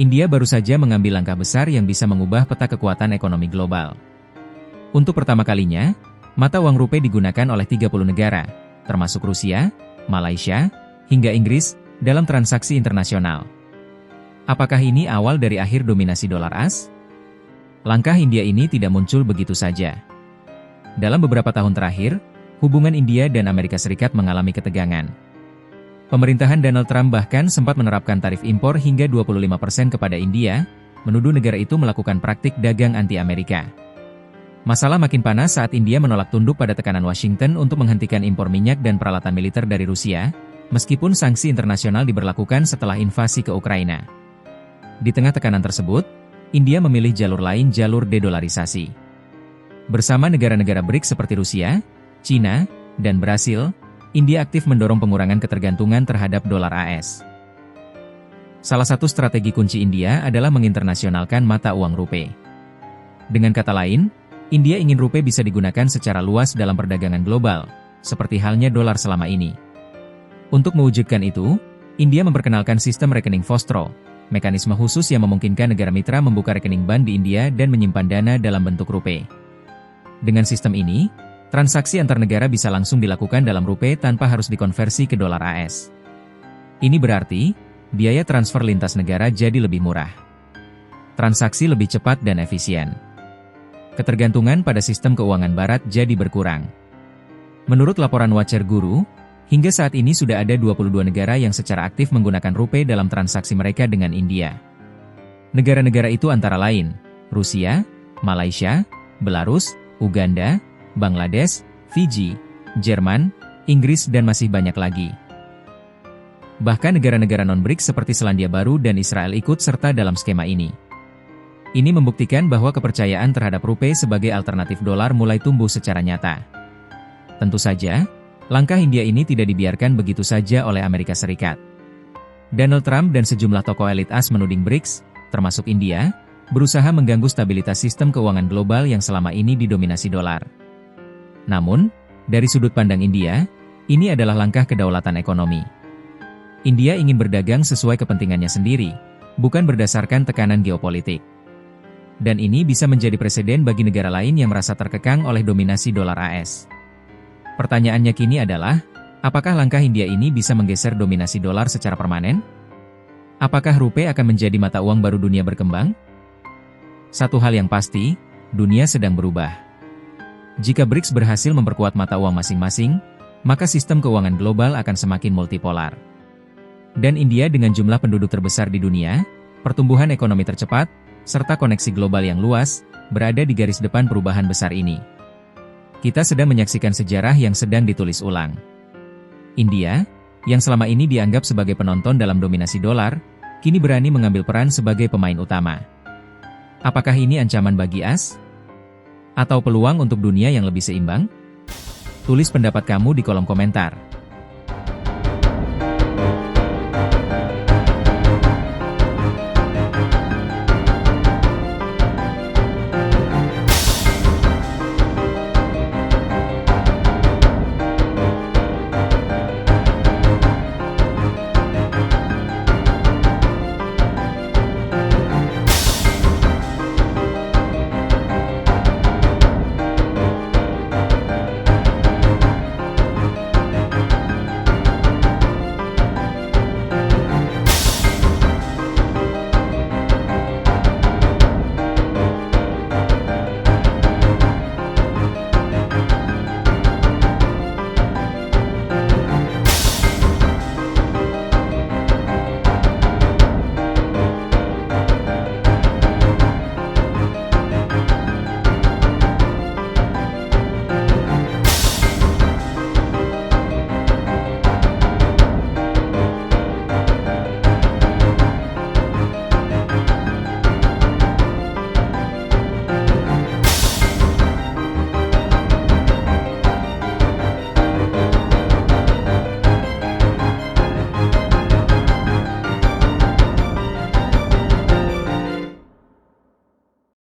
India baru saja mengambil langkah besar yang bisa mengubah peta kekuatan ekonomi global. Untuk pertama kalinya, mata uang rupiah digunakan oleh 30 negara, termasuk Rusia, Malaysia, hingga Inggris, dalam transaksi internasional. Apakah ini awal dari akhir dominasi dolar AS? Langkah India ini tidak muncul begitu saja. Dalam beberapa tahun terakhir, hubungan India dan Amerika Serikat mengalami ketegangan. Pemerintahan Donald Trump bahkan sempat menerapkan tarif impor hingga 25% kepada India, menuduh negara itu melakukan praktik dagang anti-Amerika. Masalah makin panas saat India menolak tunduk pada tekanan Washington untuk menghentikan impor minyak dan peralatan militer dari Rusia, meskipun sanksi internasional diberlakukan setelah invasi ke Ukraina. Di tengah tekanan tersebut, India memilih jalur lain, jalur dedolarisasi. Bersama negara-negara BRICS seperti Rusia, China, dan Brasil, India aktif mendorong pengurangan ketergantungan terhadap dolar AS. Salah satu strategi kunci India adalah menginternasionalkan mata uang rupiah. Dengan kata lain, India ingin rupiah bisa digunakan secara luas dalam perdagangan global, seperti halnya dolar selama ini. Untuk mewujudkan itu, India memperkenalkan sistem rekening Vostro, mekanisme khusus yang memungkinkan negara mitra membuka rekening bank di India dan menyimpan dana dalam bentuk rupiah. Dengan sistem ini, transaksi antar negara bisa langsung dilakukan dalam rupiah tanpa harus dikonversi ke dolar AS. Ini berarti, biaya transfer lintas negara jadi lebih murah. Transaksi lebih cepat dan efisien. Ketergantungan pada sistem keuangan barat jadi berkurang. Menurut laporan Watcher Guru, hingga saat ini sudah ada 22 negara yang secara aktif menggunakan rupiah dalam transaksi mereka dengan India. Negara-negara itu antara lain, Rusia, Malaysia, Belarus, Uganda, Bangladesh, Fiji, Jerman, Inggris dan masih banyak lagi. Bahkan negara-negara non-BRICS seperti Selandia Baru dan Israel ikut serta dalam skema ini. Ini membuktikan bahwa kepercayaan terhadap rupiah sebagai alternatif dolar mulai tumbuh secara nyata. Tentu saja, langkah India ini tidak dibiarkan begitu saja oleh Amerika Serikat. Donald Trump dan sejumlah tokoh elit AS menuding BRICS, termasuk India, berusaha mengganggu stabilitas sistem keuangan global yang selama ini didominasi dolar. Namun, dari sudut pandang India, ini adalah langkah kedaulatan ekonomi. India ingin berdagang sesuai kepentingannya sendiri, bukan berdasarkan tekanan geopolitik. Dan ini bisa menjadi preseden bagi negara lain yang merasa terkekang oleh dominasi dolar AS. Pertanyaannya kini adalah, apakah langkah India ini bisa menggeser dominasi dolar secara permanen? Apakah rupiah akan menjadi mata uang baru dunia berkembang? Satu hal yang pasti, dunia sedang berubah. Jika BRICS berhasil memperkuat mata uang masing-masing, maka sistem keuangan global akan semakin multipolar. Dan India dengan jumlah penduduk terbesar di dunia, pertumbuhan ekonomi tercepat, serta koneksi global yang luas, berada di garis depan perubahan besar ini. Kita sedang menyaksikan sejarah yang sedang ditulis ulang. India, yang selama ini dianggap sebagai penonton dalam dominasi dolar, kini berani mengambil peran sebagai pemain utama. Apakah ini ancaman bagi AS? Atau peluang untuk dunia yang lebih seimbang? Tulis pendapat kamu di kolom komentar.